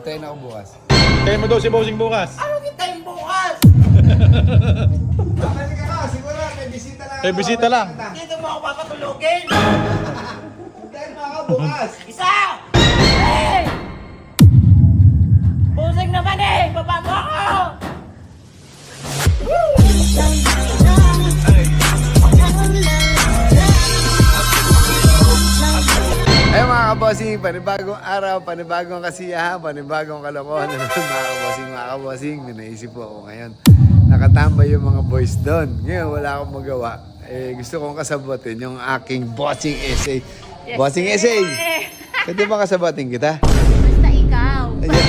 Hintayin ako bukas. Hintayin mo daw si Bossing bukas. Ano hintayin bukas? Babalik ako, siguro may bisita lang ako. May bisita lang. Dito mo ako papatulogin. Hintayin mo ako bukas. Isa! Hey! Busing naman eh! Baba mo ako! Ayun mga kabossing, panibagong araw, panibagong kasiyahan, panibagong kalokohan. Mga kabossing, may naisip po ako ngayon. Nakatambay yung mga boys doon. Ngayon, wala akong magawa. Eh, gusto kong kasabotin yung aking bossing essay. Yes, Bossing sir. essay! Pwede ba kasabotin kita? Basta ikaw. Ayan.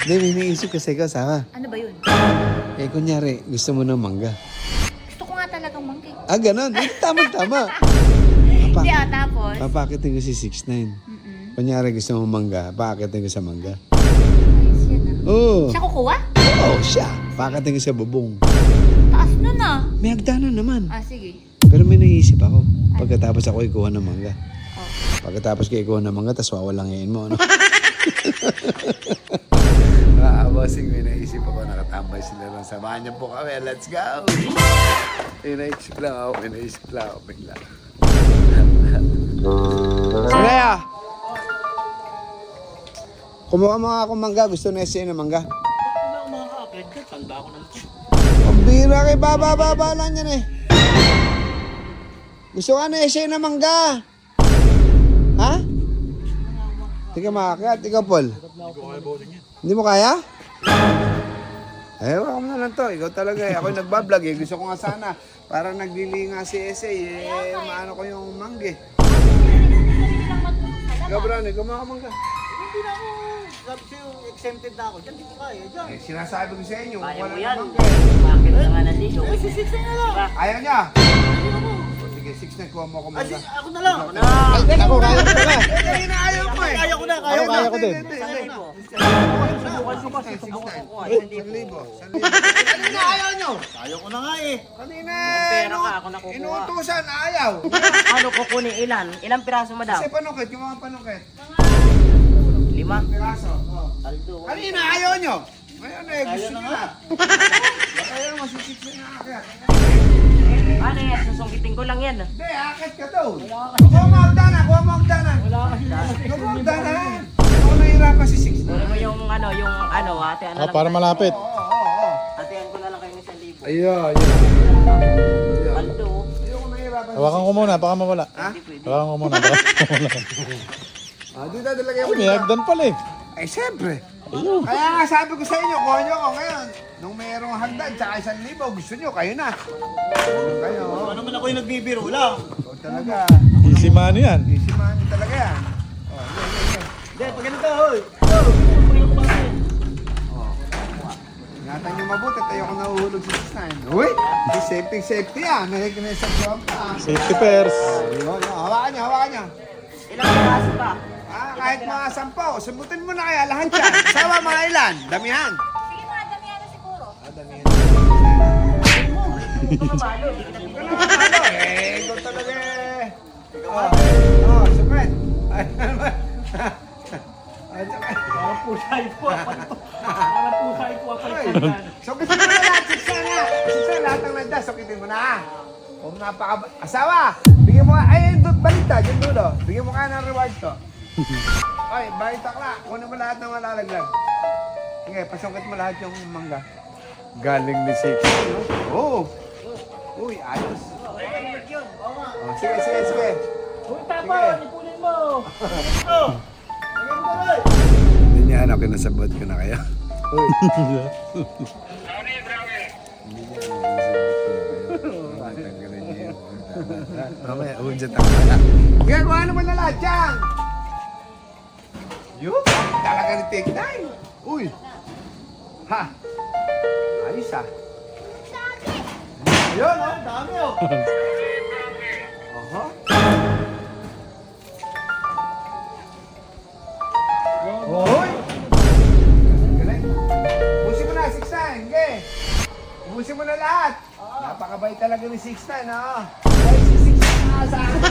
Hindi, may naisip kasi ikaw, sama. Ano ba yun? Eh, kunyari, gusto mo ng mangga. Gusto ko nga talagang monkey. Ah, ganun. Eh, tama-tama. Hindi tapos. Papakitin ko si 6'9". Kunyari, gusto mo mangga, papakitin ko sa mangga. Ayos yan ah. Oo. Siya kukuha? Oo, siya. Papakitin ko sa bubong. Taas nun ah. May hagdanan naman. Ah, sige. Pero may naisip ako. Pagkatapos ako ikuha ng mangga. Oh. Pagkatapos ko ikuha ng mangga, tapos wawalangayin mo, ano? Bossing, may naisip ako. Nakatambay sila lang. Samahan niyo po kami. Let's go! May naisip lang ako. May naisip lang ako. Bigla. Sinaya! Kumuha mga akong mangga. Gusto na essay na mangga. Hindi ako makakakit. Tanda ko na. Ang bira kay baba-baba lang yan eh. Gusto ka na essay na mangga. Ha? Hindi ka makakit. Ikaw, Paul. Hindi mo kaya? Eh, wala mo na lang to. Ikaw talaga eh. Ako yung nagbablog eh. Gusto ko nga sana. Parang naglili nga si essay eh. Maano ko yung mangga eh. Ikaw, Brownie, gumawa ka mangga. Hindi na ako. Sabi sa'yo, exempted na ako. Diyan, di ko kaya. Diyan. Eh, sinasabi ko sa inyo. Kaya wala mo yan. ng mangga eh. Bakit naman nandito? Ay, sisisay na lang. Ayaw niya? Hindi ako. O, sige, 6 na. Kuha mo ako Ay, mangga. ako na lang. Ako na. Ako, kaya ko na. Eh, inaayaw mo eh. Kaya ko na. Ayaw, kaya ko din. Subukan ko pa. Subukan ko. Ay, hindi po. 1,000. Kanina ayaw nyo. Ayaw ko na nga eh. Kanina Pera ka, ako nakukuha. inuutusan, ayaw. Ano kukunin? Ilang piraso mo daw? Kasi panukit, yung mga panukit. 5. Piraso. Oh. Taldo. Kanina ayaw nyo. Ngayon eh, Ayaw gusto na nyo nga. na. Kaya masisip na akit. Ano yan? Susungkitin ko lang yan. Hindi, akit ka daw. Kuha mo hagdanan, kuha mo hagdanan. Kuha mo hagdanan. Ako nahihirapan si 6 Kunin mo yung ate. Ano lang. Para malapit. Oo. Atean ko na lang kayo ng 1,000. Ayun. Taldo. Hindi ako nahihirapan. Hawakan ko muna, baka mawala. Ha? Hawakan ko muna, baka mawala. Dito talaga Ay, may hagdan pala eh. Eh, siyempre. Ayun. Kaya nga sabi ko sa inyo, kuha nyo ako ngayon. Nung mayroong hagdan, tsaka 1,000, gusto nyo, kayo na. Kayo. Ano naman ako yung nagbibiro lang? Ikaw talaga. Easy money yan. Easy money talaga yan. Oh, Hindi, pag ganito, hoy. ingatan nyo mabuti, tayo ko nahuhulog sa design. Uy! Safety yan. Nahikinay sa job pa. Safety first. Ayun, hawakan nyo, hawakan nyo. Ilang piraso ba? Kahit mga 10, sabutin mo na kaya lahat yan. Sawa mga ilan? Damihan. Sige mga damihan na siguro. Damihan. Ito mamalo. Di kita Ikaw naman ano eh. Ikaw talaga eh. Sukret. Ay, naman. Ay, sukret. Parang pusay po. Parang pusay po ako. Sukitin mo na lahat. Siksa nga. Siksa lahat ng nandiyan. Sukitin mo na. Kung asawa, bigyan mo ka. Ay, balita. Diyan dulo. Bigyan mo ka ng reward to. Ay, balita ka. Kunin mo lahat ng malalaglag. Sige, pasukit mo lahat yung mangga. Galing ni Six. Oo. Uy, ayos. Oh, sige. Uy, tapa. Nipulin mo. Hindi niya ano, kinasabot ko na kaya. Uy. Mamaya, unjat ako pala. Gagawa naman na lahat yan! Yun, talaga ni Take 9. Uy! Ha! Ayos ah. Ayun, oh, dami oh. Aha. Hoy! Galing. Ubusin mo na, 6'9". Sige. Ubusin mo na lahat. Napakabait talaga ni 6'9", no? Ay, si 6'9" na sa akin.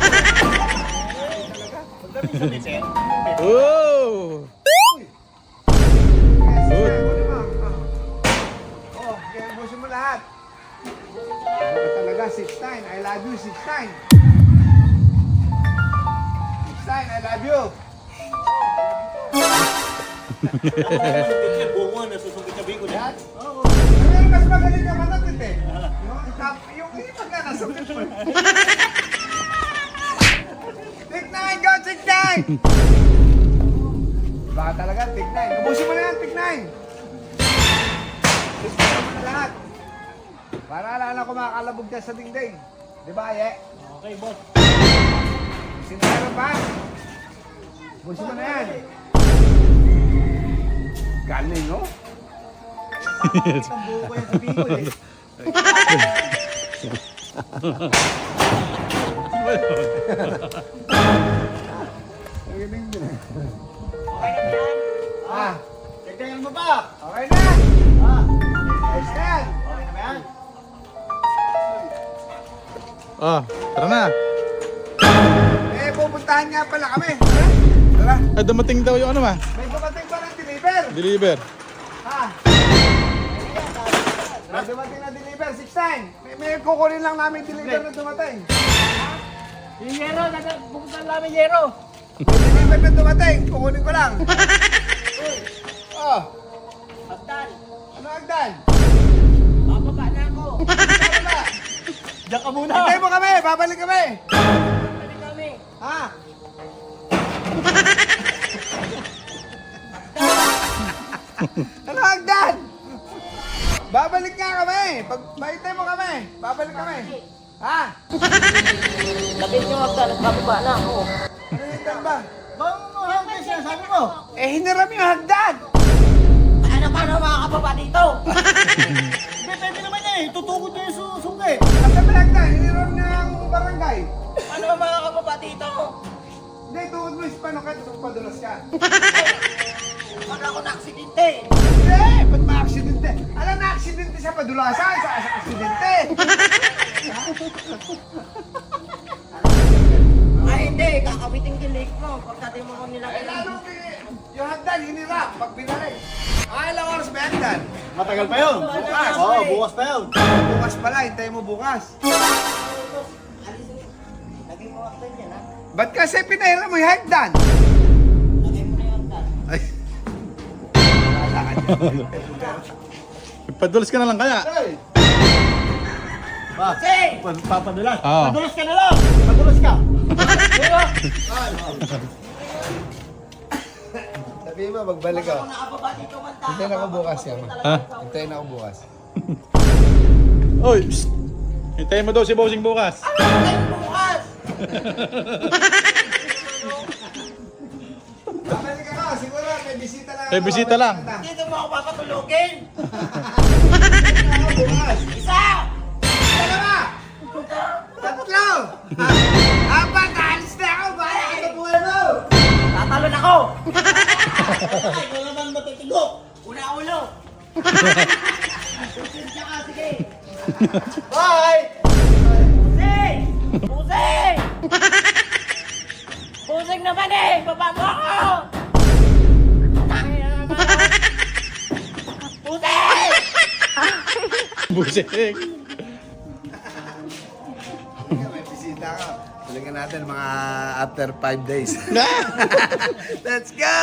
Oh! love you, 6'9". 6'9", I love you. Bungo, nasusungkit sa biko niya. Yan. Pero mas magaling ka manapit eh. Yung iba ka nasa people. Tig-9, go Tig-9! Baka talaga, Tig-9. Ubusin mo na yan, Tig-9. Ubusin mo na lahat. Para alala ko makakalabog dyan sa dingding. Di ba, Aye? Okay, boss. Sincero pa. Ubusin mo na yan. Galing, no? Ang buo ko yan sa biko eh. Galing din. Okay na ba yan? Ah, Tignan mo ba? okay na. Ah, Ayos na yan. okay na ba yan? Ah, tara na. Eh, pupuntahan nga pala kami. Tara. Ay, dumating daw yung ano ba? May dumating pa ng deliver. Deliver. Ha? May dumating na deliver, 6'9". May kukunin lang namin deliver na dumating. Yung yero, pupunta namin yero. May deliver na dumating, kukunin ko lang. Oh, Hagdan, ano agdan? bababa na ako. Ano ba? Diyan ka muna. Hintay mo kami, babalik kami. Balik kami. Ha? Ano agdan? Babalik nga kami. Pag mahintay mo kami, babalik kami. Ha? Lapit nyo hagdan, bababa na ako. Ano hintan ba? Bang mo hagdan siya, sabi mo. Eh, hiniram yung hagdan. Ano pa na makakababa dito? Hindi, pwede naman yan eh. Tutukod nyo yung susuki. Asa ba hagdan? Hiniram ng barangay. Ano ba makakababa dito? Hindi, tuhod mo is paano ka, padulas ka. Wala ako na aksidente. Hindi, ba't ma-aksidente? Alam na aksidente sa padulasan, sa aksidente. Ay hindi, kakabiting gilig mo. Pagdating mo nila Ay, lalo yung hagdan, hinirap, pag binalik. Ay, ilang oras ba hagdan? Matagal pa yun. Bukas. Oo, bukas pa yun. Bukas pala, hintayin mo bukas. Lagay mo aktan yan ha. Ba't kasi pinahiram mo yung hagdan? Lagay mo na yung aktan. Ay. Lalakad yan. Ipadulas ka na lang kaya. Ay. Ba? Kasi! Papadulas. Oo. Padulas ka na lang! Padulas ka! Diba? Sabihin mo, magbalik Ako ako. nakababa dito kanta. Hintayin ako bukas yan. Ha? Hintayin ako bukas. Oy, psst. Hintayin mo daw si Bossing bukas. Tayo bukas! Babalik ako, siguro may bisita lang. May bisita lang. Dito mo ako papatulogin! Ako bukas. Isa! Dalawa! Tatlo! Apat! Alis na ako! Bahala ka sa buhay mo! Tatalon ako! Ay, wala naman matitigo! Una ulo! Susensya ka, sige! Bye! Pusing! Pusing! Pusing naman eh! Baba mo ako! Tayo na naman! Pusing! Busing. May bisita ka. Tulingan natin mga after 5 days. Let's go!